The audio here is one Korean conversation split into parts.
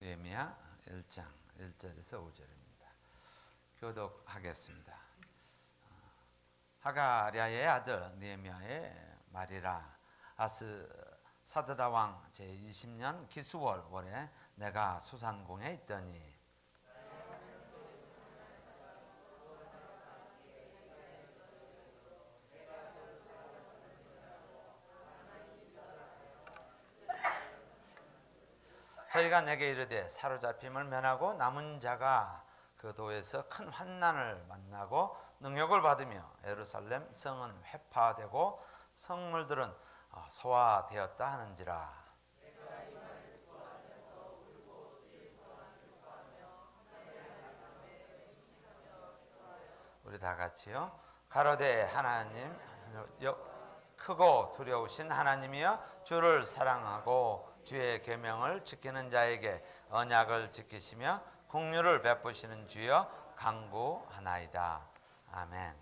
느헤미야 1장 1절에서 5절입니다. 교독하겠습니다. 하가랴의 아들 느헤미야의 말이라. 아스 사드다 왕 제20년 기스월 월에 내가 수산궁에 있더니 저희가 내게 이르되 사로잡힘을 면하고 남은 자가 그 도에서 큰 환난을 만나고 능욕을 받으며 예루살렘 성은 회파되고 성물들은 소화되었다 하는지라. 우리 다 같이요. 가로되 하나님 크고 두려우신 하나님이여, 주를 사랑하고 주의 계명을 지키는 자에게 언약을 지키시며 긍휼을 베푸시는 주여 간구하나이다. 아멘.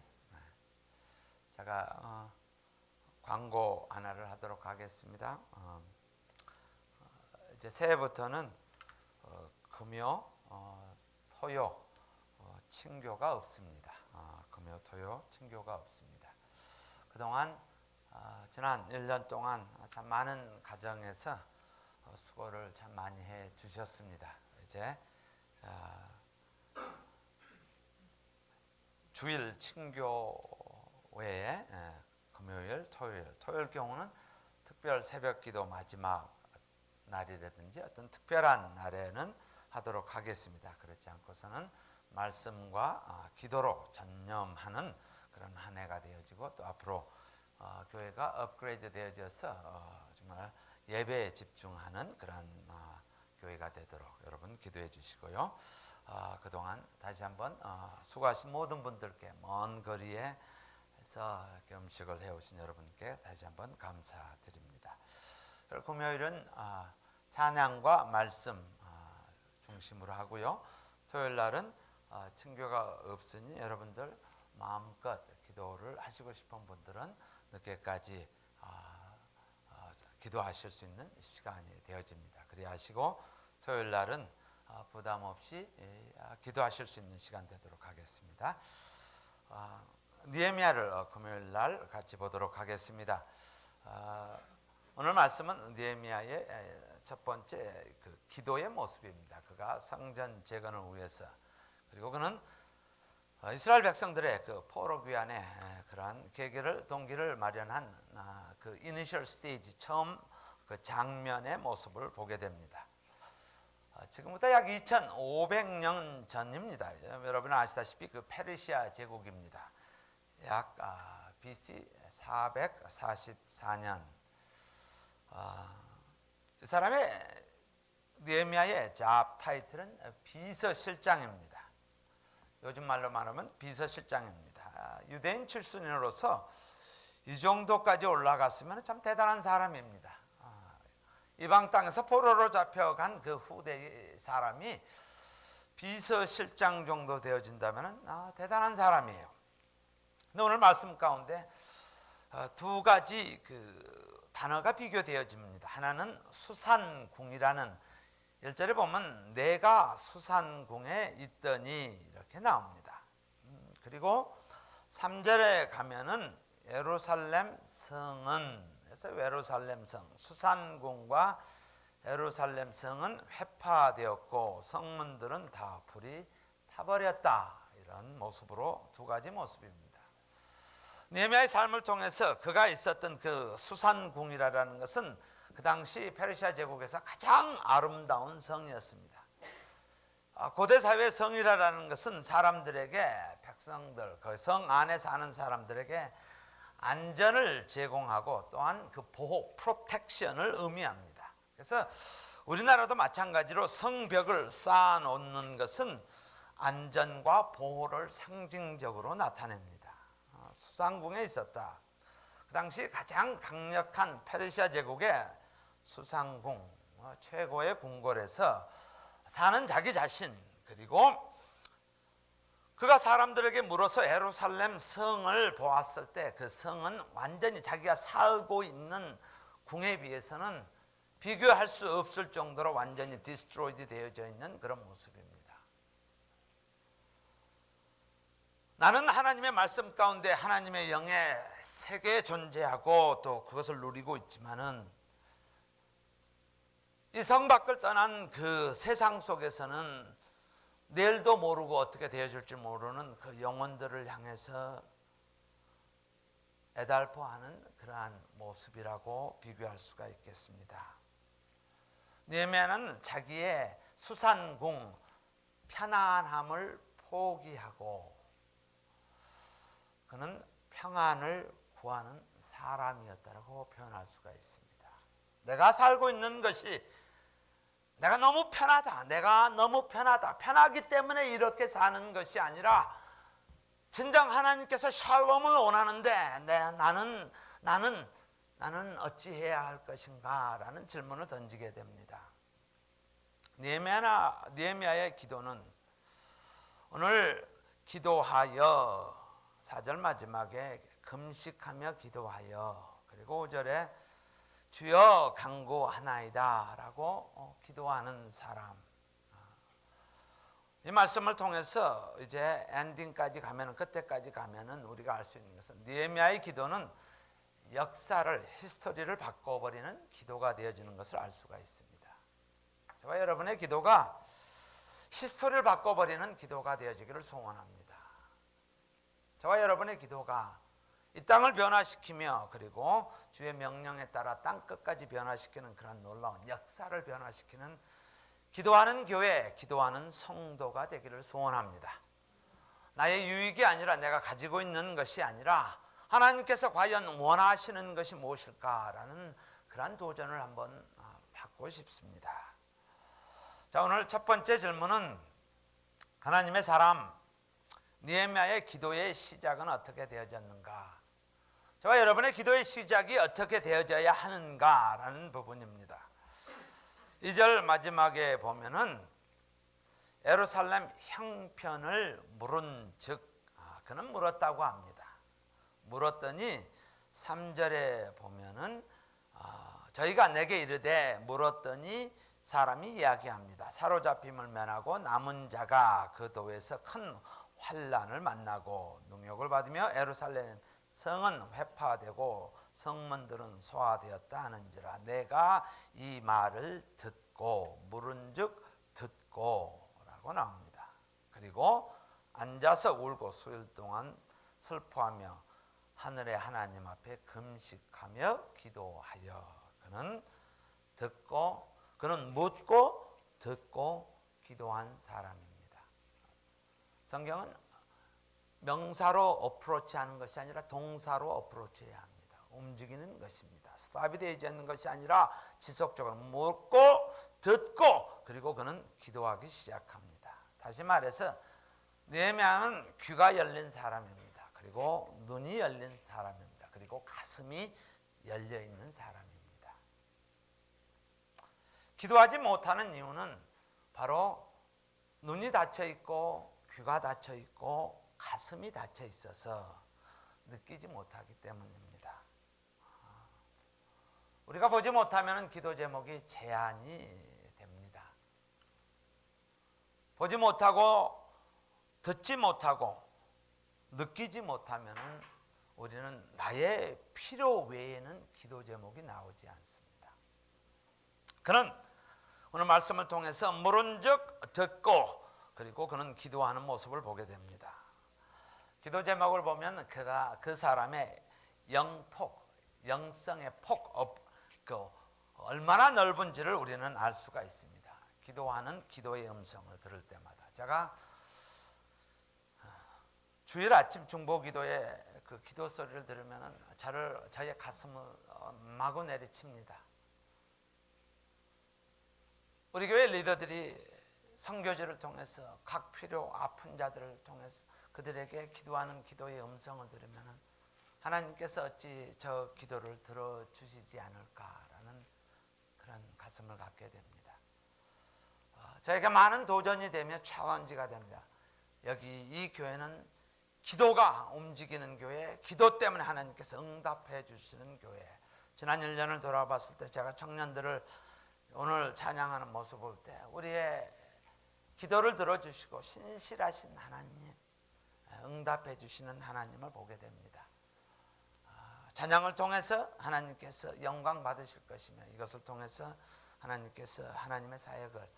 제가 광고 하나를 하도록 하겠습니다. 이제 새해부터는 금요, 토요 친교가 없습니다. 금요, 토요 친교가 없습니다. 그동안 지난 1년 동안 참 많은 가정에서 수고를 참 많이 해 주셨습니다. 이제 주일 친교 외에 금요일, 토요일 경우는 특별 새벽기도 마지막 날이라든지 어떤 특별한 날에는 하도록 하겠습니다. 그렇지 않고서는 말씀과 기도로 전념하는 그런 한 해가 되어지고, 또 앞으로 교회가 업그레이드 되어져서 정말 예배에 집중하는 그런 교회가 되도록 여러분 기도해 주시고요. 그동안 다시 한번 수고하신 모든 분들께, 먼 거리에서 이렇게 음식을 해오신 여러분께 다시 한번 감사드립니다. 금요일은 찬양과 말씀 중심으로 하고요. 토요일 날은 친교가 없으니 여러분들 마음껏 기도를 하시고 싶은 분들은 늦게까지 기도하실 수 있는 시간이 되어집니다. 그리 하시고 토요일 날은 부담 없이 기도하실 수 있는 시간 되도록 하겠습니다. 느헤미야를 금요일 날 같이 보도록 하겠습니다. 오늘 말씀은 느헤미야의 첫 번째 기도의 모습입니다. 그가 성전 재건을 위해서, 그리고 그는 이스라엘 백성들의 그 포로 귀환의 그러한 계기를, 동기를 마련한 그 이니셜 스테이지, 처음 그 장면의 모습을 보게 됩니다. 지금부터 약 2500년 전입니다. 여러분 아시다시피 그 페르시아 제국입니다. 약 BC 444년. 이 사람의 느헤미야의 잡 타이틀은 비서실장입니다. 요즘 말로 말하면 비서실장입니다. 유대인 출신으로서 이 정도까지 올라갔으면 참 대단한 사람입니다. 이방 땅에서 포로로 잡혀간 그 후대 사람이 비서실장 정도 되어진다면 대단한 사람이에요. 근데 오늘 말씀 가운데 두 가지 그 단어가 비교되어집니다. 하나는 수산궁이라는, 1절에 보면 내가 수산궁에 있더니 이렇게 나옵니다. 그리고 3절에 가면은 예루살렘 성은, 그래서 예루살렘 성, 수산궁과 예루살렘 성은 회파되었고 성문들은 다 불이 타버렸다. 이런 모습으로 두 가지 모습입니다. 느헤미야의 삶을 통해서 그가 있었던 그 수산궁이라는 것은 그 당시 페르시아 제국에서 가장 아름다운 성이었습니다. 고대 사회의 성이라는 것은 사람들에게, 백성들, 그 성 안에 사는 사람들에게 안전을 제공하고 또한 그 보호, 프로텍션을 의미합니다. 그래서 우리나라도 마찬가지로 성벽을 쌓아놓는 것은 안전과 보호를 상징적으로 나타냅니다. 수산궁에 있었다. 그 당시 가장 강력한 페르시아 제국의 수산궁, 최고의 궁궐에서 사는 자기 자신, 그리고 그가 사람들에게 물어서 예루살렘 성을 보았을 때 그 성은 완전히 자기가 살고 있는 궁에 비해서는 비교할 수 없을 정도로 완전히 디스트로이드 되어져 있는 그런 모습입니다. 나는 하나님의 말씀 가운데 하나님의 영의 세계에 존재하고 또 그것을 누리고 있지만은 이 성 밖을 떠난 그 세상 속에서는 내일도 모르고 어떻게 되어질지 모르는 그 영혼들을 향해서 애달퍼하는 그러한 모습이라고 비교할 수가 있겠습니다. 느헤미야는 자기의 수산궁 편안함을 포기하고 그는 평안을 구하는 사람이었다고 표현할 수가 있습니다. 내가 살고 있는 것이 내가 너무 편하다. 내가 너무 편하다. 편하기 때문에 이렇게 사는 것이 아니라 진정 하나님께서 샬롬을 원하는데 나는 어찌해야 할 것인가? 라는 질문을 던지게 됩니다. 느헤미야의 기도는 오늘 기도하여 4절 마지막에 금식하며 기도하여 그리고 5절에 주여 간구하나이다 라고 기도하는 사람. 이 말씀을 통해서 이제 엔딩까지 가면은 그때까지 가면은 우리가 알 수 있는 것은 느헤미야의 기도는 역사를 히스토리를 바꿔버리는 기도가 되어지는 것을 알 수가 있습니다. 저와 여러분의 기도가 히스토리를 바꿔버리는 기도가 되어지기를 소원합니다. 저와 여러분의 기도가 이 땅을 변화시키며 그리고 주의 명령에 따라 땅 끝까지 변화시키는 그런 놀라운 역사를 변화시키는 기도하는 교회, 기도하는 성도가 되기를 소원합니다. 나의 유익이 아니라 내가 가지고 있는 것이 아니라 하나님께서 과연 원하시는 것이 무엇일까라는 그런 도전을 한번 받고 싶습니다. 자, 오늘 첫 번째 질문은 하나님의 사람 느헤미야의 기도의 시작은 어떻게 되어졌는가? 저와 여러분의 기도의 시작이 어떻게 되어져야 하는가라는 부분입니다. 2절 마지막에 보면은 예루살렘 형편을 물은 즉 그는 물었다고 합니다. 물었더니 3절에 보면은 저희가 내게 이르되 물었더니 사람이 이야기합니다. 사로잡힘을 면하고 남은 자가 그 도에서 큰 환난을 만나고 능욕을 받으며 예루살렘 성은 회파되고 성문들은 소화되었다 하는지라 내가 이 말을 듣고 물은즉 듣고 라고 나옵니다. 그리고 앉아서 울고 수일 동안 슬퍼하며 하늘의 하나님 앞에 금식하며 기도하여 그는 묻고 듣고 기도한 사람입니다. 성경은 명사로 어프로치하는 것이 아니라 동사로 어프로치해야 합니다. 움직이는 것입니다. 스탑이 되지 않는 것이 아니라 지속적으로 묻고 듣고 그리고 그는 기도하기 시작합니다. 다시 말해서 느헤미야는 귀가 열린 사람입니다. 그리고 눈이 열린 사람입니다. 그리고 가슴이 열려 있는 사람입니다. 기도하지 못하는 이유는 바로 눈이 닫혀 있고 귀가 닫혀 있고 가슴이 닫혀 있어서 느끼지 못하기 때문입니다. 우리가 보지 못하면 기도 제목이 제한이 됩니다. 보지 못하고 듣지 못하고 느끼지 못하면 우리는 나의 필요 외에는 기도 제목이 나오지 않습니다. 그는 오늘 말씀을 통해서 물은즉 듣고 그리고 그는 기도하는 모습을 보게 됩니다. 기도 제목을 보면 그 사람의 영성의 얼마나 넓은지를 우리는 알 수가 있습니다. 기도하는 기도의 음성을 들을 때마다 제가 주일 아침 중보기도에 그 기도 소리를 들으면 저의 가슴을 마구 내리칩니다. 우리 교회 리더들이 선교지를 통해서 각 필요 아픈 자들을 통해서 그들에게 기도하는 기도의 음성을 들으면 하나님께서 어찌 저 기도를 들어주시지 않을까라는 그런 가슴을 갖게 됩니다. 저에게 많은 도전이 되며 챌린지가 됩니다. 여기 이 교회는 기도가 움직이는 교회, 기도 때문에 하나님께서 응답해 주시는 교회. 지난 1년을 돌아봤을 때 제가 청년들을 오늘 찬양하는 모습을 볼 때 우리의 기도를 들어주시고 신실하신 하나님, 응답해 주시는 하나님을 보게 됩니다. 찬양을 통해서 하나님께서 영광 받으실 것이며, 이것을 통해서 하나님께서 하나님의 사역을,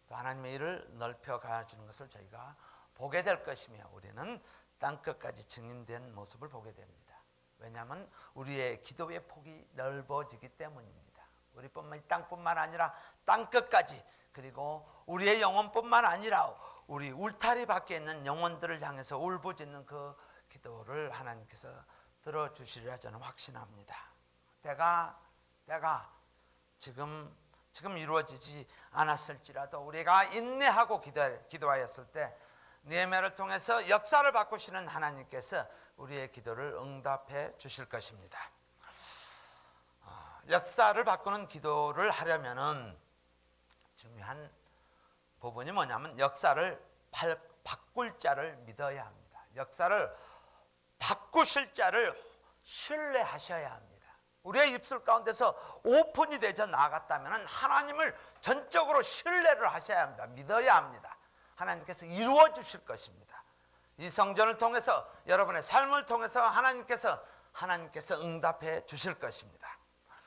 또 하나님의 일을 넓혀 가시는 것을 저희가 보게 될 것이며, 우리는 땅끝까지 증인된 모습을 보게 됩니다. 왜냐하면 우리의 기도의 폭이 넓어지기 때문입니다. 우리뿐만, 땅뿐만 아니라 땅끝까지, 그리고 우리의 영혼뿐만 아니라 우리 울타리 밖에 있는 영혼들을 향해서 울부짖는 그 기도를 하나님께서 들어주시리라 저는 확신합니다. 때가 지금 이루어지지 않았을지라도 우리가 인내하고 기도하였을 때 느헤미야를 통해서 역사를 바꾸시는 하나님께서 우리의 기도를 응답해 주실 것입니다. 역사를 바꾸는 기도를 하려면은 중요한 부분이 뭐냐면, 역사를 바꿀 자를 믿어야 합니다. 역사를 바꾸실 자를 신뢰하셔야 합니다. 우리의 입술 가운데서 오픈이 되져 나갔다면 하나님을 전적으로 신뢰를 하셔야 합니다. 믿어야 합니다. 하나님께서 이루어 주실 것입니다. 이 성전을 통해서, 여러분의 삶을 통해서 하나님께서 응답해 주실 것입니다.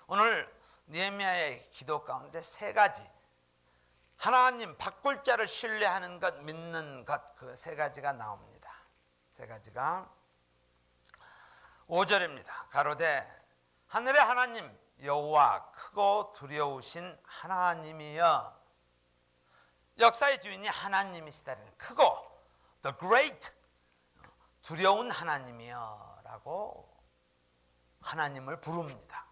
오늘 느헤미야의 기도 가운데 세 가지, 하나님 바꿀 자를 신뢰하는 것, 믿는 것, 그 세 가지가 나옵니다. 세 가지가 5절입니다. 가로되 하늘의 하나님 여호와 크고 두려우신 하나님이여. 역사의 주인이 하나님이시다. 크고, the great, 두려운 하나님이여 라고 하나님을 부릅니다.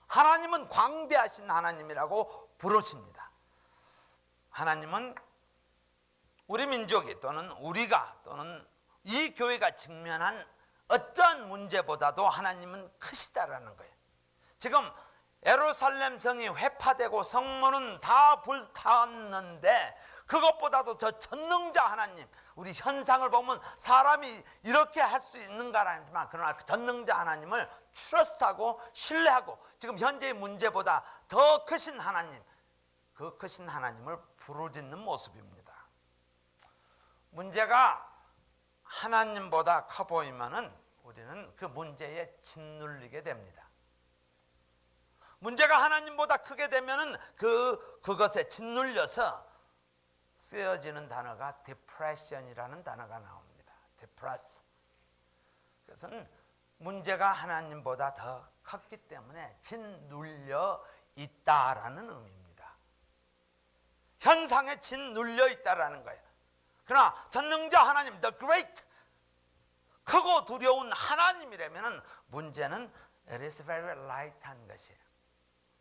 하나님은 광대하신 하나님이라고 부르십니다. 하나님은 우리 민족이, 또는 우리가, 또는 이 교회가 직면한 어떤 문제보다도 하나님은 크시다라는 거예요. 지금 예루살렘 성이 회파되고 성문은 다 불탔는데, 그것보다도 더 전능자 하나님, 우리 현상을 보면 사람이 이렇게 할 수 있는가라지만, 그러나 그 전능자 하나님을 트러스트하고 신뢰하고, 지금 현재의 문제보다 더 크신 하나님, 그 크신 하나님을 부르짖는 모습입니다. 문제가 하나님보다 커 보이면은 우리는 그 문제에 짓눌리게 됩니다. 문제가 하나님보다 크게 되면은 그것에 짓눌려서 쓰여지는 단어가 depression이라는 단어가 나옵니다. depress. 그것은 문제가 하나님보다 더 컸기 때문에 짓눌려 있다라는 의미입니다. 현상에 짓눌려 있다라는 거예요. 그러나 전능자 하나님, the great, 크고 두려운 하나님이라면 문제는 it is very light한 것이에요.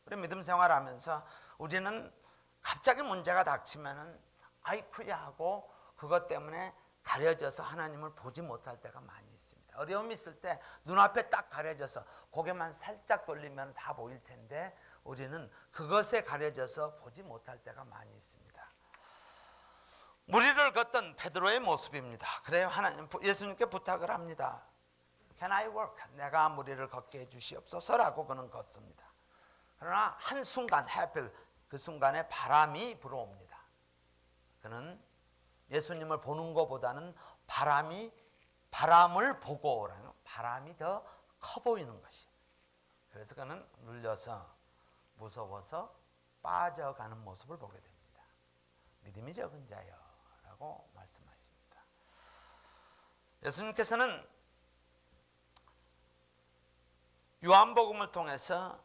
우리 믿음 생활하면서 우리는 갑자기 문제가 닥치면은 아이쿠야 하고 그것 때문에 가려져서 하나님을 보지 못할 때가 많이 있습니다. 어려움이 있을 때 눈앞에 딱 가려져서 고개만 살짝 돌리면 다 보일 텐데, 우리는 그것에 가려져서 보지 못할 때가 많이 있습니다. 무리를 걷던 베드로의 모습입니다. 그래요, 하나님, 예수님께 부탁을 합니다. Can I walk? 내가 무리를 걷게 해주시옵소서라고 그는 걷습니다. 그러나 한순간, 하필 그 순간에 바람이 불어옵니다. 그는 예수님을 보는 것보다는 바람을 보고 오라는, 바람이 더 커 보이는 것이에요. 그래서 그는 눌려서 무서워서 빠져가는 모습을 보게 됩니다. 믿음이 적은 자여 라고 말씀하십니다. 예수님께서는 요한복음을 통해서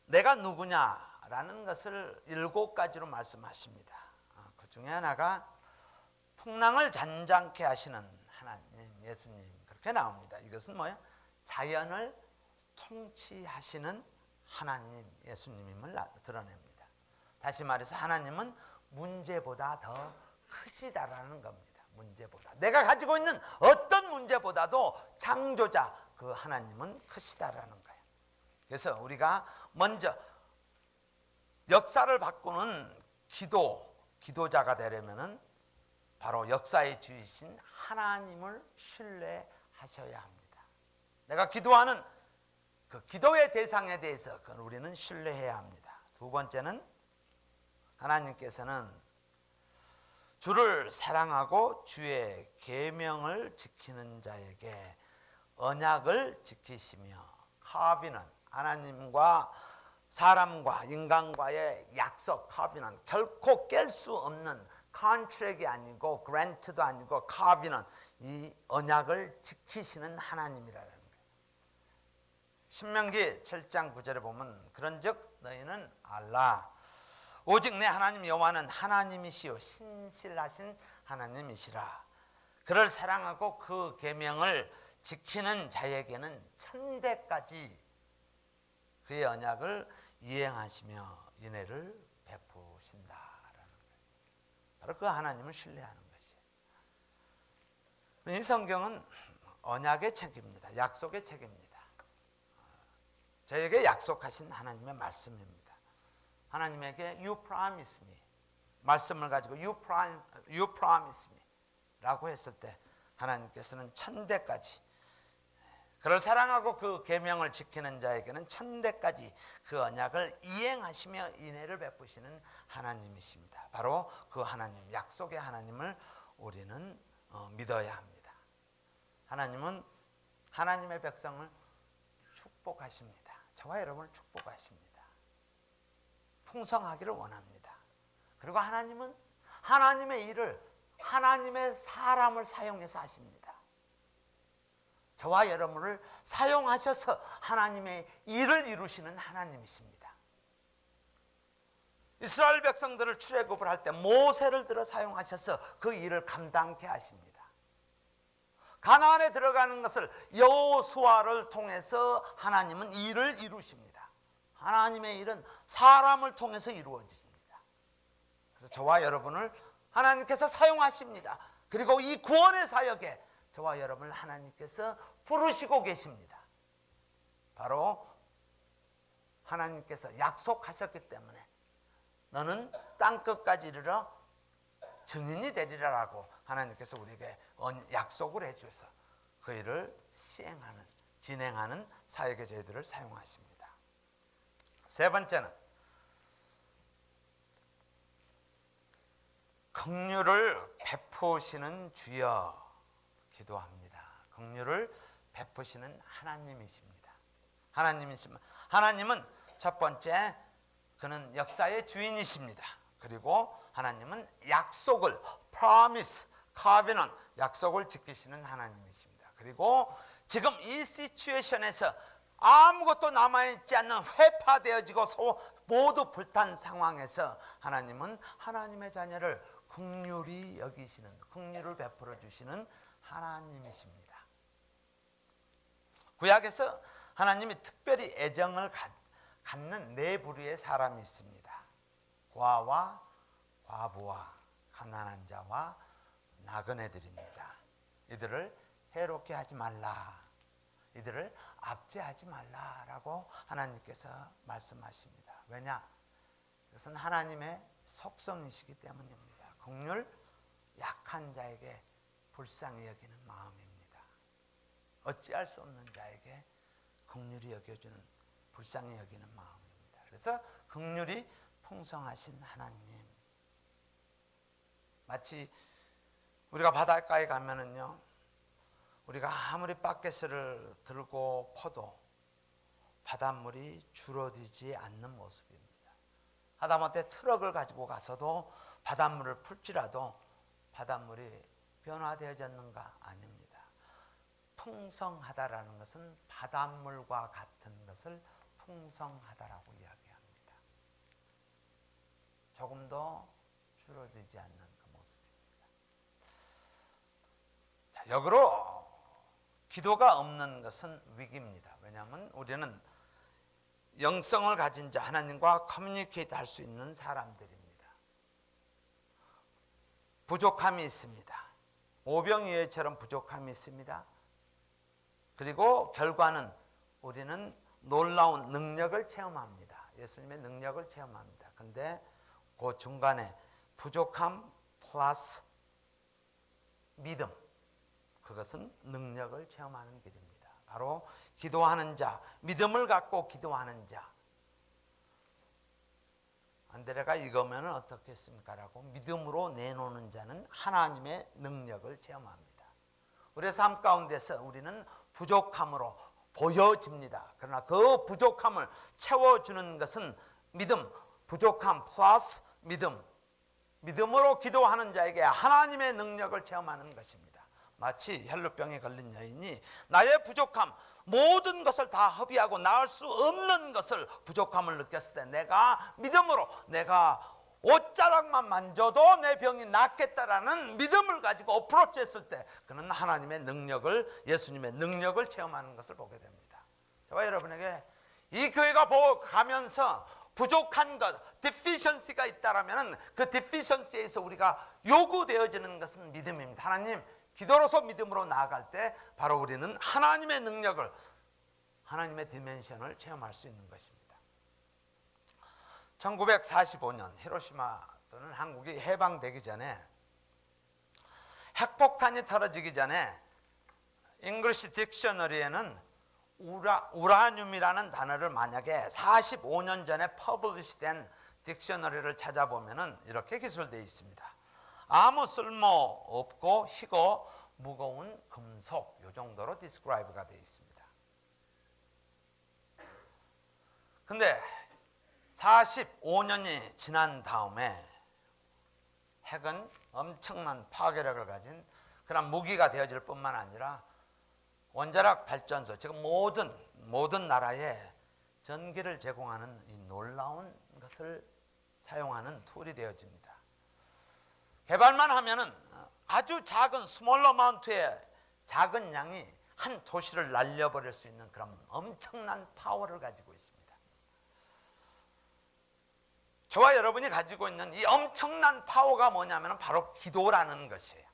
내가 누구냐라는 것을 7가지로 말씀하십니다. 그 중에 하나가 풍랑을 잔잔케 하시는 하나님, 예수님, 그렇게 나옵니다. 이것은 뭐예요? 자연을 통치하시는 하나님, 예수님임을 드러냅니다. 다시 말해서 하나님은 문제보다 더 크시다라는 겁니다. 문제보다, 내가 가지고 있는 어떤 문제보다도 창조자 그 하나님은 크시다라는 거예요. 그래서 우리가 먼저 역사를 바꾸는 기도자가 되려면은 바로 역사의 주이신 하나님을 신뢰하셔야 합니다. 내가 기도하는 그 기도의 대상에 대해서 우리는 신뢰해야 합니다. 두 번째는 하나님께서는 주를 사랑하고 주의 계명을 지키는 자에게 언약을 지키시며, 카비는 하나님과 사람과 인간과의 약속, 카비는 결코 깰 수 없는 컨트랙이 아니고 그랜트도 아니고, 카비는 이 언약을 지키시는 하나님이라는 거예요. 신명기 7장 9절에 보면 그런즉 너희는 알라, 오직 내 하나님 여호와는 하나님이시요 신실하신 하나님이시라. 그를 사랑하고 그 계명을 지키는 자에게는 천대까지 그의 언약을 이행하시며 인애를 베푸신다라는 거예요. 바로 그 하나님을 신뢰하는 것이에요. 이 성경은 언약의 책입니다. 약속의 책입니다. 저에게 약속하신 하나님의 말씀입니다. 하나님에게 You promise me, 말씀을 가지고 You promise me 라고 했을 때 하나님께서는 천대까지, 그를 사랑하고 그 계명을 지키는 자에게는 천대까지 그 언약을 이행하시며 인애를 베푸시는 하나님이십니다. 바로 그 하나님, 약속의 하나님을 우리는 믿어야 합니다. 하나님은 하나님의 백성을 축복하십니다. 저와 여러분을 축복하십니다. 풍성하기를 원합니다. 그리고 하나님은 하나님의 일을, 하나님의 사람을 사용해서 하십니다. 저와 여러분을 사용하셔서 하나님의 일을 이루시는 하나님이십니다. 이스라엘 백성들을 출애굽을 할 때 모세를 들어 사용하셔서 그 일을 감당케 하십니다. 가나안에 들어가는 것을 여호수아를 통해서 하나님은 일을 이루십니다. 하나님의 일은 사람을 통해서 이루어집니다. 그래서 저와 여러분을 하나님께서 사용하십니다. 그리고 이 구원의 사역에 저와 여러분을 하나님께서 부르시고 계십니다. 바로 하나님께서 약속하셨기 때문에 너는 땅끝까지 이르러 증인이 되리라라고 하나님께서 우리에게 약속을 해주셔서 그 일을 시행하는, 진행하는 사역의 저희들을 사용하십니다. 세 번째는 긍휼을 베푸시는 주여 기도합니다. 긍휼을 베푸시는 하나님이십니다. 하나님은 첫 번째, 그는 역사의 주인이십니다. 그리고 하나님은 약속을, promise, covenant, 약속을 지키시는 하나님이십니다. 그리고 지금 이 시츄에이션에서 아무것도 남아있지 않는 회파되어지고 모두 불탄 상황에서 하나님은 하나님의 자녀를 긍휼히 여기시는, 긍휼을 베풀어 주시는 하나님이십니다. 구약에서 하나님이 특별히 애정을 갖는 네 부류의 사람이 있습니다. 고아와 과부와 가난한 자와 나그네들입니다. 이들을 해롭게 하지 말라, 이들을 압제하지 말라라고 하나님께서 말씀하십니다. 왜냐? 그것은 하나님의 속성이시기 때문입니다. 긍휼, 약한 자에게 불쌍히 여기는 마음입니다. 어찌할 수 없는 자에게 긍휼히 여겨주는, 불쌍히 여기는 마음입니다. 그래서 긍휼이 풍성하신 하나님. 마치 우리가 바닷가에 가면은요, 우리가 아무리 바켓을 들고 퍼도 바닷물이 줄어들지 않는 모습입니다. 하다못해 트럭을 가지고 가서도 바닷물을 풀지라도 바닷물이 변화되어졌는가? 아닙니다. 풍성하다라는 것은 바닷물과 같은 것을 풍성하다라고 이야기합니다. 조금도 줄어들지 않는 그 모습입니다. 자, 역으로 기도가 없는 것은 위기입니다. 왜냐하면 우리는 영성을 가진 자, 하나님과 커뮤니케이트 할 수 있는 사람들입니다. 부족함이 있습니다. 오병이어처럼 부족함이 있습니다. 그리고 결과는 우리는 놀라운 능력을 체험합니다. 예수님의 능력을 체험합니다. 그런데 그 중간에 부족함 플러스 믿음, 그것은 능력을 체험하는 길입니다. 바로 기도하는 자, 믿음을 갖고 기도하는 자. 안드레가 이거면 어떻겠습니까? 라고 믿음으로 내놓는 자는 하나님의 능력을 체험합니다. 우리의 삶 가운데서 우리는 부족함으로 보여집니다. 그러나 그 부족함을 채워주는 것은 믿음, 부족함 플러스 믿음. 믿음으로 기도하는 자에게 하나님의 능력을 체험하는 것입니다. 마치 혈루병에 걸린 여인이 나의 부족함, 모든 것을 다 허비하고 나을 수 없는 것을 부족함을 느꼈을 때 내가 믿음으로 내가 옷자락만 만져도 내 병이 낫겠다라는 믿음을 가지고 어프로치했을 때 그는 하나님의 능력을, 예수님의 능력을 체험하는 것을 보게 됩니다. 저와 여러분에게 이 교회가 가면서 부족한 것, deficiency가 있다라면 그 deficiency에서 우리가 요구되어지는 것은 믿음입니다. 하나님, 기도로서 믿음으로 나아갈 때 바로 우리는 하나님의 능력을, 하나님의 디멘션을 체험할 수 있는 것입니다. 1945년 히로시마 또는 한국이 해방되기 전에 핵폭탄이 터져지기 전에 잉글리시 딕셔너리에는 우라늄이라는 단어를 만약에 45년 전에 퍼블리시된 딕셔너리를 찾아보면 이렇게 기술되어 있습니다. 아무 쓸모 없고 희고 무거운 금속, 이 정도로 디스크라이브가 되어 있습니다. 근데 45년이 지난 다음에 핵은 엄청난 파괴력을 가진 그런 무기가 되어질 뿐만 아니라 원자력 발전소, 지금 모든 나라에 전기를 제공하는 이 놀라운 것을 사용하는 툴이 되어집니다. 개발만 하면은 아주 작은 스몰 어마운트의 작은 양이 한 도시를 날려버릴 수 있는 그런 엄청난 파워를 가지고 있습니다. 저와 여러분이 가지고 있는 이 엄청난 파워가 뭐냐면 바로 기도라는 것이에요.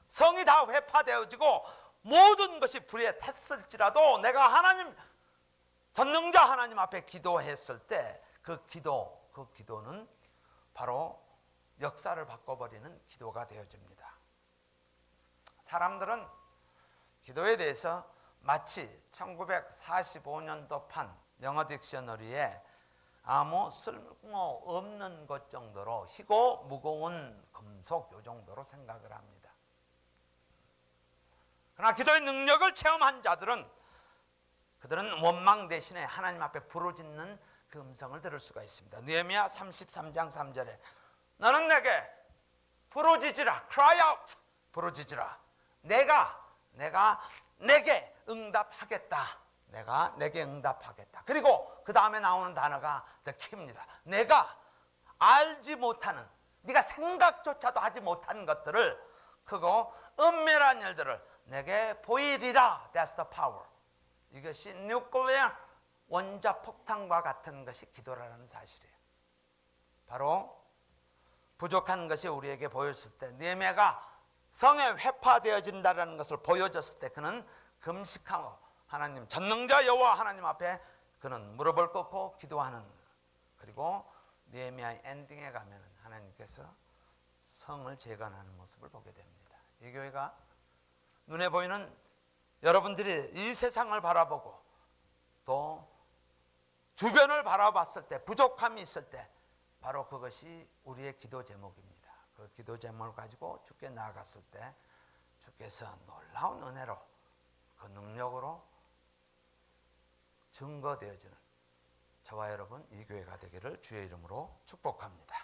성이 다 회파되어지고 모든 것이 불에 탔을지라도 내가 하나님, 전능자 하나님 앞에 기도했을 때 그 기도는 바로 역사를 바꿔버리는 기도가 되어집니다. 사람들은 기도에 대해서 마치 1945년도판 영어 딕셔너리에 아무 쓸모없는 것 정도로 희고 무거운 금속 요 정도로 생각을 합니다. 그러나 기도의 능력을 체험한 자들은 그들은 원망 대신에 하나님 앞에 부르짖는 그 음성을 들을 수가 있습니다. 느헤미야 33장 3절에 너는 내게 부르짖으라, cry out, 부르짖으라. 내가 내게 응답하겠다. 내가 내게 응답하겠다. 그리고 그 다음에 나오는 단어가 the key입니다. 내가 알지 못하는, 네가 생각조차도 하지 못한 것들을, 크고 은밀한 일들을 내게 보이리라. That's the power. 이것이 뉴클리어 원자 폭탄과 같은 것이 기도라는 사실이에요. 바로 부족한 것이 우리에게 보였을 때, 느헤미야가 성에 회파되어진다는 것을 보여줬을 때 그는 금식하고 하나님, 전능자 여호와 하나님 앞에 그는 무릎을 꿇고 기도하는, 그리고 느헤미야의 엔딩에 가면 하나님께서 성을 재건하는 모습을 보게 됩니다. 이 교회가 눈에 보이는 여러분들이 이 세상을 바라보고 또 주변을 바라봤을 때 부족함이 있을 때 바로 그것이 우리의 기도 제목입니다. 그 기도 제목을 가지고 주께 나아갔을 때 주께서 놀라운 은혜로 그 능력으로 증거되어지는 저와 여러분 이 교회가 되기를 주의 이름으로 축복합니다.